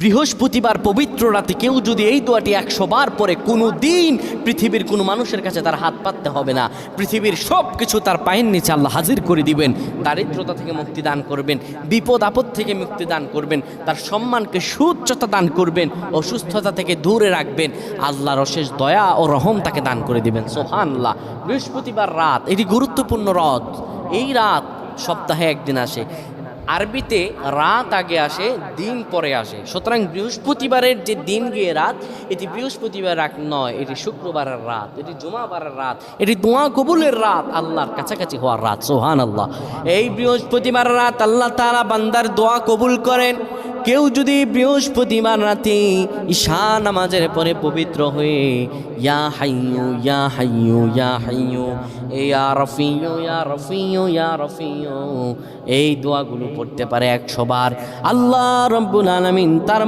বৃহস্পতিবার পবিত্র রাতে কেউ যদি এই দোয়াটি 100 বার পরে কোনো দিন পৃথিবীর কোনো মানুষের কাছে তার হাত পাততে হবে না। পৃথিবীর সব কিছু তার পায়ের নিচে আল্লাহ হাজির করে দিবেন। দারিদ্রতা থেকে মুক্তি দান করবেন, বিপদ আপদ থেকে মুক্তি দান করবেন, তার সম্মানকে সুউচ্চতা দান করবেন, অসুস্থতা থেকে দূরে রাখবেন। আল্লাহর অশেষ দয়া ও রহম তাকে দান করে দিবেন। সুবহানাল্লাহ। বৃহস্পতিবার রাত এটি গুরুত্বপূর্ণ রাত। এই রাত সপ্তাহে একদিন আসে। আরবিতে রাত আগে আসে, দিন পরে আসে। সুতরাং বৃহস্পতিবারের যে দিন গিয়ে রাত, এটি বৃহস্পতিবার রাত নয়, এটি শুক্রবারের রাত, এটি জুমাবারের রাত, এটি দোয়া কবুলের রাত, আল্লাহর কাছাকাছি হওয়ার রাত। সুবহানাল্লাহ। এই বৃহস্পতিবার রাত আল্লাহ তাআলা বান্দার দোয়া কবুল করেন। কেউ যদি বৃহস্পতিবার রাতে ঈশা নামাজের পরে পবিত্র হয়ে ইয়া হাইয়ু ইয়া হাইয়ু ইয়া হাইয়ু ইয়া রফিয়ু ইয়া রফিয়ু ইয়া রফিয়ু এই দোয়াগুলো পড়তে পারে 100 বার, আল্লাহ রাব্বুল আলামিন তার